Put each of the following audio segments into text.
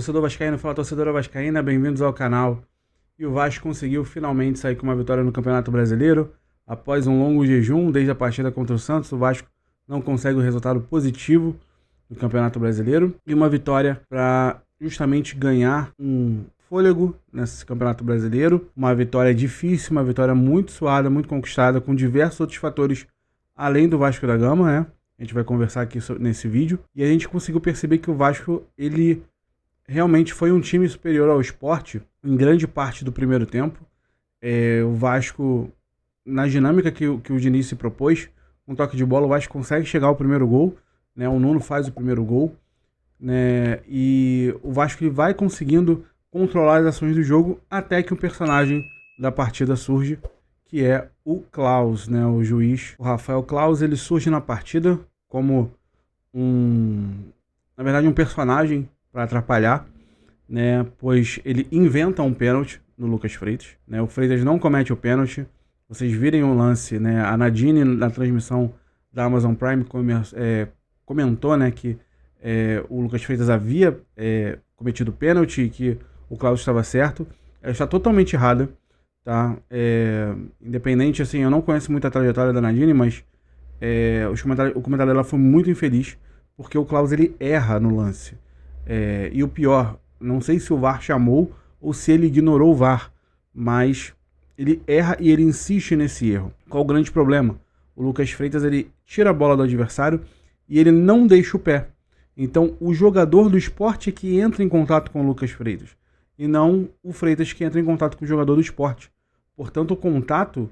torcedor vascaíno, fala torcedora vascaína, bem-vindos ao canal. E o Vasco conseguiu finalmente sair com uma vitória no Campeonato Brasileiro. Após um longo jejum, desde a partida contra o Santos, o Vasco não consegue o resultado positivo no Campeonato Brasileiro. E uma vitória para justamente ganhar um fôlego nesse Campeonato Brasileiro. Uma vitória difícil, uma vitória muito suada, muito conquistada, com diversos outros fatores além do Vasco da Gama, né? A gente vai conversar aqui nesse vídeo. E a gente conseguiu perceber que o Vasco, ele realmente foi um time superior ao Sport em grande parte do primeiro tempo. O Vasco, na dinâmica que o Diniz se propôs, um toque de bola, o Vasco consegue chegar ao primeiro gol, né? O Nuno faz o primeiro gol, né? E o Vasco ele vai conseguindo controlar as ações do jogo até que um personagem da partida surge, que é o Klaus, né? O juiz, o Rafael Klaus, ele surge na partida como na verdade, um personagem para atrapalhar, né? Pois ele inventa um pênalti no Lucas Freitas, né? O Freitas não comete o pênalti. Vocês virem o lance, né? A Nadine, na transmissão da Amazon Prime, comentou, né, que o Lucas Freitas havia cometido pênalti e que o Klaus estava certo. Ela está totalmente errada, tá? Independente, assim, eu não conheço muito a trajetória da Nadine, mas o comentário dela foi muito infeliz, porque o Klaus ele erra no lance. E o pior, não sei se o VAR chamou ou se ele ignorou o VAR, mas ele erra e ele insiste nesse erro. Qual o grande problema? O Lucas Freitas ele tira a bola do adversário e ele não deixa o pé. Então o jogador do Sport é que entra em contato com o Lucas Freitas e não o Freitas que entra em contato com o jogador do Sport. Portanto, o contato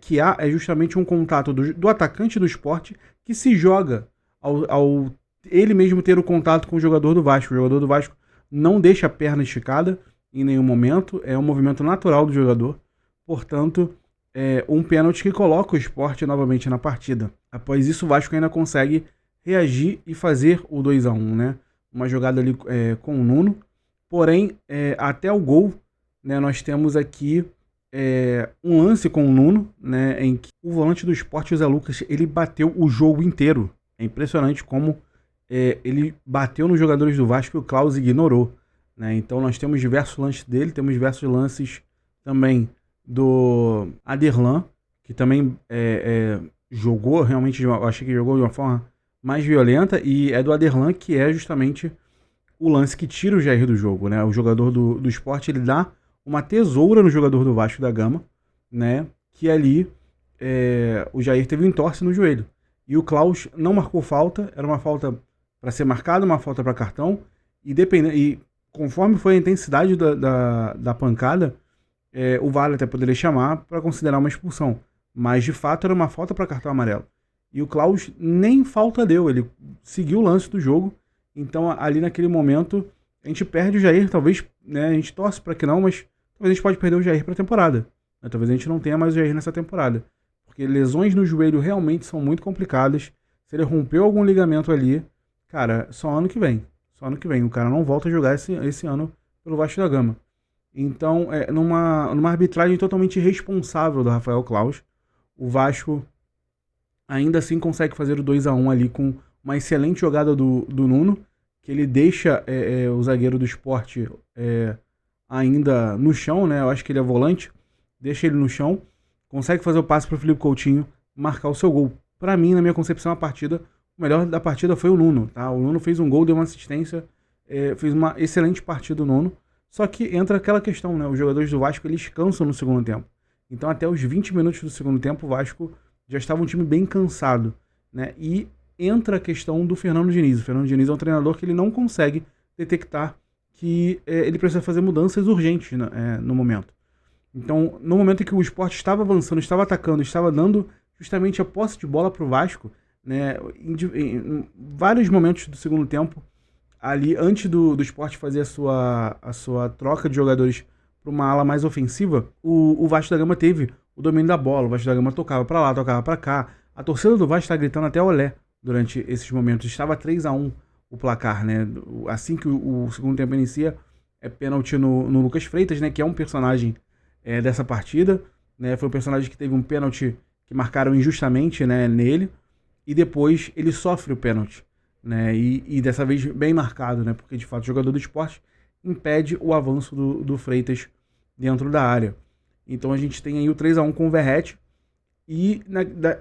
que há é justamente um contato do atacante do Sport que se joga ao ele mesmo ter o contato com o jogador do Vasco. O jogador do Vasco não deixa a perna esticada em nenhum momento, é um movimento natural do jogador. Portanto, um pênalti que coloca o Sport novamente na partida. Após isso, o Vasco ainda consegue reagir e fazer o 2-1, né? Uma jogada ali com o Nuno. Porém, até o gol, né, nós temos aqui um lance com o Nuno, né, em que o volante do Sport, o Zé Lucas, ele bateu o jogo inteiro. É impressionante como ele bateu nos jogadores do Vasco e o Klaus ignorou, né? Então nós temos diversos lances dele, temos diversos lances também do Aderlan, que também jogou, realmente eu achei que jogou de uma forma mais violenta, e é do Aderlan que é justamente o lance que tira o Jair do jogo, né? O jogador do Sport, ele dá uma tesoura no jogador do Vasco da Gama, né? Que ali o Jair teve um entorse no joelho. E o Klaus não marcou falta, era uma falta para ser marcada, uma falta para cartão, e conforme foi a intensidade da pancada, o VAR até poderia chamar para considerar uma expulsão, mas de fato era uma falta para cartão amarelo. E o Klaus nem falta deu, ele seguiu o lance do jogo. Então ali naquele momento a gente perde o Jair, talvez, né, a gente torce para que não, mas talvez a gente pode perder o Jair para a temporada, né? Talvez a gente não tenha mais o Jair nessa temporada, porque lesões no joelho realmente são muito complicadas. Se ele rompeu algum ligamento ali, cara, só ano que vem. Só ano que vem. O cara não volta a jogar esse ano pelo Vasco da Gama. Então, numa arbitragem totalmente irresponsável do Rafael Klaus, o Vasco ainda assim consegue fazer o 2-1 ali com uma excelente jogada do Nuno, que ele deixa o zagueiro do Sport ainda no chão, né? Eu acho que ele é volante. Deixa ele no chão. Consegue fazer o passe para o Felipe Coutinho marcar o seu gol. Para mim, na minha concepção, o melhor da partida foi o Nuno, tá? O Nuno fez um gol, deu uma assistência, fez uma excelente partida o Nuno. Só que entra aquela questão, né? Os jogadores do Vasco, eles cansam no segundo tempo. Então, até os 20 minutos do segundo tempo, o Vasco já estava um time bem cansado, né? E entra a questão do Fernando Diniz. O Fernando Diniz é um treinador que ele não consegue detectar que ele precisa fazer mudanças urgentes no momento. Então, no momento em que o Sport estava avançando, estava atacando, estava dando justamente a posse de bola para o Vasco, né, em vários momentos do segundo tempo, ali antes do Sport fazer a sua troca de jogadores para uma ala mais ofensiva, o Vasco da Gama teve o domínio da bola. O Vasco da Gama tocava para lá, tocava para cá. A torcida do Vasco está gritando até olé durante esses momentos. Estava 3-1 o placar, né? Assim que o segundo tempo inicia, é pênalti no Lucas Freitas, né, que é um personagem dessa partida, né? Foi um personagem que teve um pênalti que marcaram injustamente, né, nele, e depois ele sofre o pênalti. né? E dessa vez bem marcado, né? Porque de fato o jogador do Sport impede o avanço do Freitas dentro da área. Então a gente tem aí o 3-1 com o Verratti. E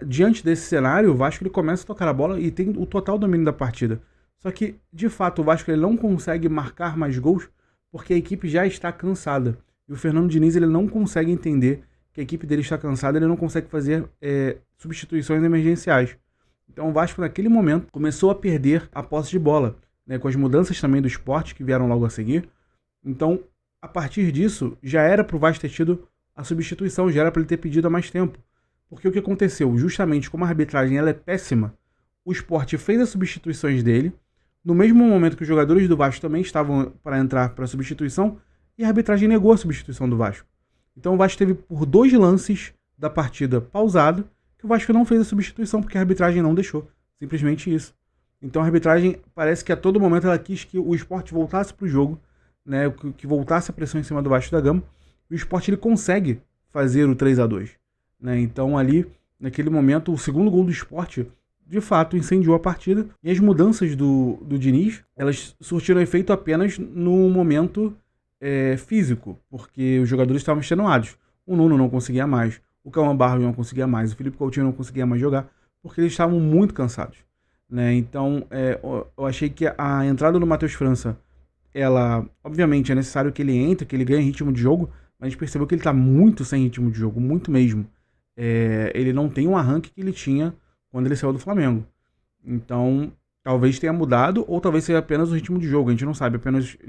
diante desse cenário, o Vasco ele começa a tocar a bola e tem o total domínio da partida. Só que, de fato, o Vasco ele não consegue marcar mais gols porque a equipe já está cansada. E o Fernando Diniz ele não consegue entender que a equipe dele está cansada, ele não consegue fazer substituições emergenciais. Então o Vasco, naquele momento, começou a perder a posse de bola, né, com as mudanças também do Sport que vieram logo a seguir. Então, a partir disso, já era para o Vasco ter tido a substituição, já era para ele ter pedido há mais tempo. Porque o que aconteceu? Justamente como a arbitragem ela é péssima, o Sport fez as substituições dele, no mesmo momento que os jogadores do Vasco também estavam para entrar para a substituição, e a arbitragem negou a substituição do Vasco. Então o Vasco teve por 2 lances da partida pausado, que o Vasco não fez a substituição, porque a arbitragem não deixou. Simplesmente isso. Então a arbitragem parece que a todo momento ela quis que o Sport voltasse para o jogo, né, que voltasse a pressão em cima do Vasco da Gama, e o Sport ele consegue fazer o 3-2. Né? Então ali, naquele momento, o segundo gol do Sport, de fato, incendiou a partida. E as mudanças do Diniz, elas surtiram efeito apenas no momento físico, porque os jogadores estavam extenuados. O Nuno não conseguia mais, o Cauã Barros não conseguia mais, o Felipe Coutinho não conseguia mais jogar, porque eles estavam muito cansados. Né? Então, eu achei que a entrada do Matheus França, ela, obviamente, é necessário que ele entre, que ele ganhe ritmo de jogo, mas a gente percebeu que ele está muito sem ritmo de jogo, muito mesmo. Ele não tem um arranque que ele tinha quando ele saiu do Flamengo. Então, talvez tenha mudado, ou talvez seja apenas o ritmo de jogo. A gente não sabe,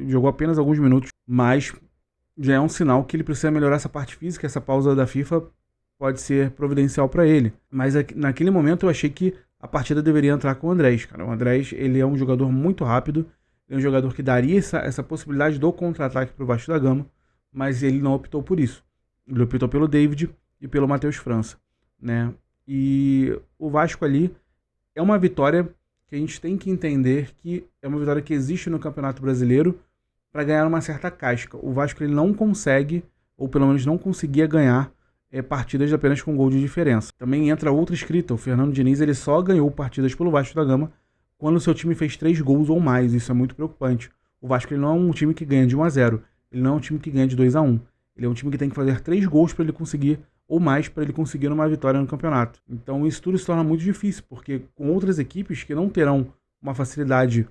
jogou apenas alguns minutos, mas já é um sinal que ele precisa melhorar essa parte física. Essa pausa da FIFA pode ser providencial para ele. Mas naquele momento eu achei que a partida deveria entrar com o Andrés. Cara. O Andrés ele é um jogador muito rápido, é um jogador que daria essa possibilidade do contra-ataque para o Vasco da Gama, mas ele não optou por isso. Ele optou pelo David e pelo Matheus França, né? E o Vasco ali é uma vitória que a gente tem que entender que é uma vitória que existe no Campeonato Brasileiro para ganhar uma certa casca. O Vasco ele não consegue, ou pelo menos não conseguia ganhar partidas apenas com gol de diferença. Também entra outra escrita, o Fernando Diniz ele só ganhou partidas pelo Vasco da Gama quando o seu time fez 3 gols ou mais. Isso é muito preocupante. O Vasco ele não é um time que ganha de 1-0, ele não é um time que ganha de 2-1. Ele é um time que tem que fazer 3 gols para ele conseguir, ou mais, para ele conseguir uma vitória no campeonato. Então isso tudo se torna muito difícil, porque com outras equipes que não terão uma facilidade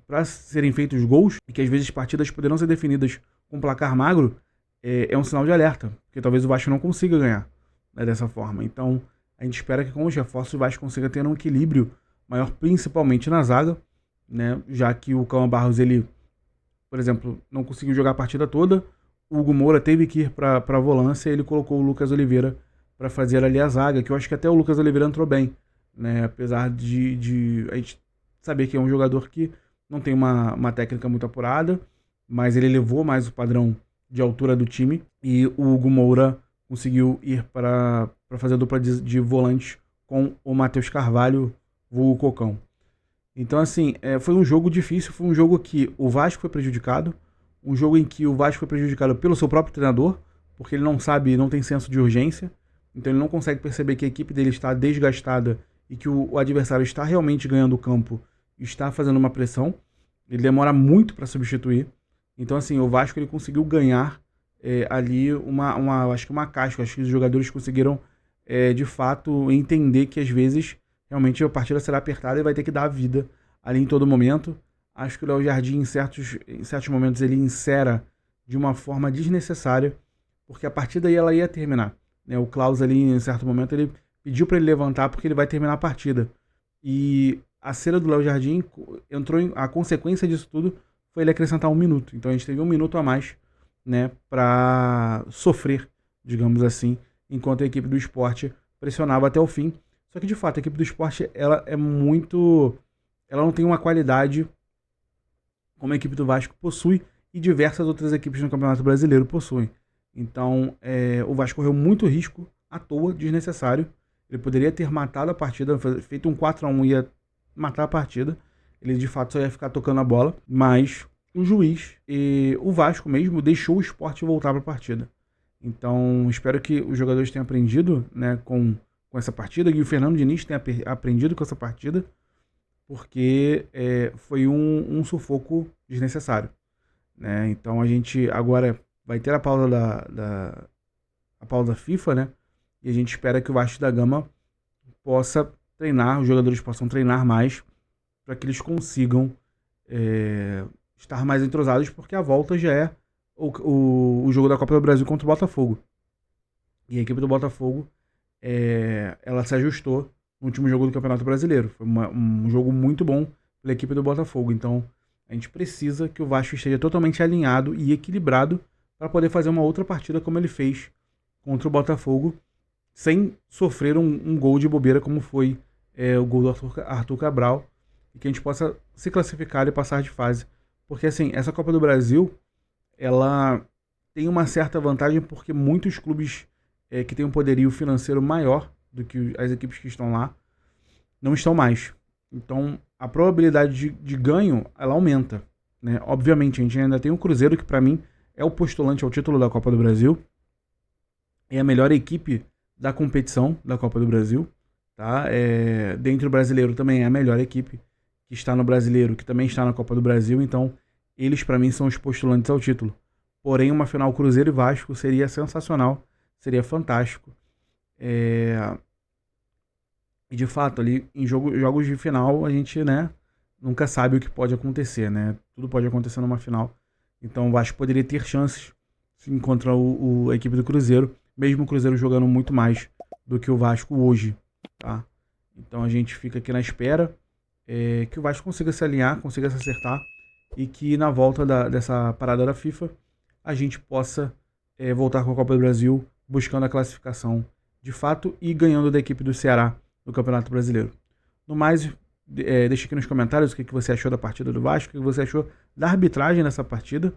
para serem feitos gols, e que às vezes partidas poderão ser definidas com placar magro, é um sinal de alerta, porque talvez o Vasco não consiga ganhar, né, dessa forma. Então a gente espera que com os reforços o Vasco consiga ter um equilíbrio maior, principalmente na zaga, né, já que o Cauã Barros, ele, por exemplo, não conseguiu jogar a partida toda. O Hugo Moura teve que ir para a volância e ele colocou o Lucas Oliveira para fazer ali a zaga, que eu acho que até o Lucas Oliveira entrou bem, né? Apesar de a gente saber que é um jogador que não tem uma técnica muito apurada, mas ele elevou mais o padrão de altura do time e o Hugo Moura conseguiu ir para fazer a dupla de volantes com o Matheus Carvalho, vulgo Cocão. Então, assim, foi um jogo difícil, foi um jogo que o Vasco foi prejudicado, um jogo em que o Vasco foi prejudicado pelo seu próprio treinador, porque ele não sabe, não tem senso de urgência, então ele não consegue perceber que a equipe dele está desgastada e que o adversário está realmente ganhando o campo e está fazendo uma pressão. Ele demora muito para substituir. Então, assim, o Vasco ele conseguiu ganhar ali acho que uma casca. Acho que os jogadores conseguiram, de fato, entender que às vezes realmente a partida será apertada e vai ter que dar a vida ali em todo momento. Acho que o Léo Jardim, em certos momentos, ele insera de uma forma desnecessária, porque a partida aí ela ia terminar. Né? O Klaus ali, em certo momento, ele pediu para ele levantar porque ele vai terminar a partida. E a cera do Léo Jardim a consequência disso tudo foi ele acrescentar 1 minuto. Então a gente teve 1 minuto a mais, né, para sofrer, digamos assim, enquanto a equipe do Sport pressionava até o fim. Só que, de fato, a equipe do Sport ela não tem uma qualidade como a equipe do Vasco possui e diversas outras equipes no Campeonato Brasileiro possuem. Então, o Vasco correu muito risco à toa, desnecessário. Ele poderia ter matado a partida, feito um 4-1 ia matar a partida. Ele, de fato, só ia ficar tocando a bola. Mas o juiz e o Vasco mesmo deixou o Sport voltar para a partida. Então, espero que os jogadores tenham aprendido, né, com essa partida, e o Fernando Diniz tenha aprendido com essa partida, porque foi um sufoco desnecessário, né? Então a gente agora vai ter a pausa a pausa da FIFA, né? E a gente espera que o Vasco da Gama possa treinar, os jogadores possam treinar mais para que eles consigam estar mais entrosados, porque a volta já é o jogo da Copa do Brasil contra o Botafogo. E a equipe do Botafogo, ela se ajustou no último jogo do Campeonato Brasileiro. Foi um jogo muito bom pela equipe do Botafogo. Então, a gente precisa que o Vasco esteja totalmente alinhado e equilibrado para poder fazer uma outra partida como ele fez contra o Botafogo, sem sofrer um gol de bobeira como foi o gol do Arthur Cabral, e que a gente possa se classificar e passar de fase. Porque assim, essa Copa do Brasil, ela tem uma certa vantagem porque muitos clubes que têm um poderio financeiro maior do que as equipes que estão lá, não estão mais. Então, a probabilidade de ganho, ela aumenta, né? Obviamente, a gente ainda tem o Cruzeiro, que para mim é o postulante ao título da Copa do Brasil, é a melhor equipe da competição da Copa do Brasil, tá? Dentro do brasileiro também é a melhor equipe que está no brasileiro, que também está na Copa do Brasil, então eles para mim são os postulantes ao título. Porém, uma final Cruzeiro e Vasco seria sensacional, seria fantástico. E de fato, ali em jogos de final, a gente, né, nunca sabe o que pode acontecer, né? Tudo pode acontecer numa final. Então o Vasco poderia ter chances contra a equipe do Cruzeiro, mesmo o Cruzeiro jogando muito mais do que o Vasco hoje, tá? Então a gente fica aqui na espera que o Vasco consiga se alinhar, consiga se acertar e que na volta dessa parada da FIFA a gente possa voltar com a Copa do Brasil buscando a classificação de fato e ganhando da equipe do Ceará no Campeonato Brasileiro. No mais, deixa aqui nos comentários o que você achou da partida do Vasco, o que você achou da arbitragem nessa partida,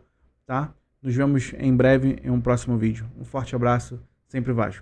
tá? Nos vemos em breve em um próximo vídeo. Um forte abraço, sempre Vasco.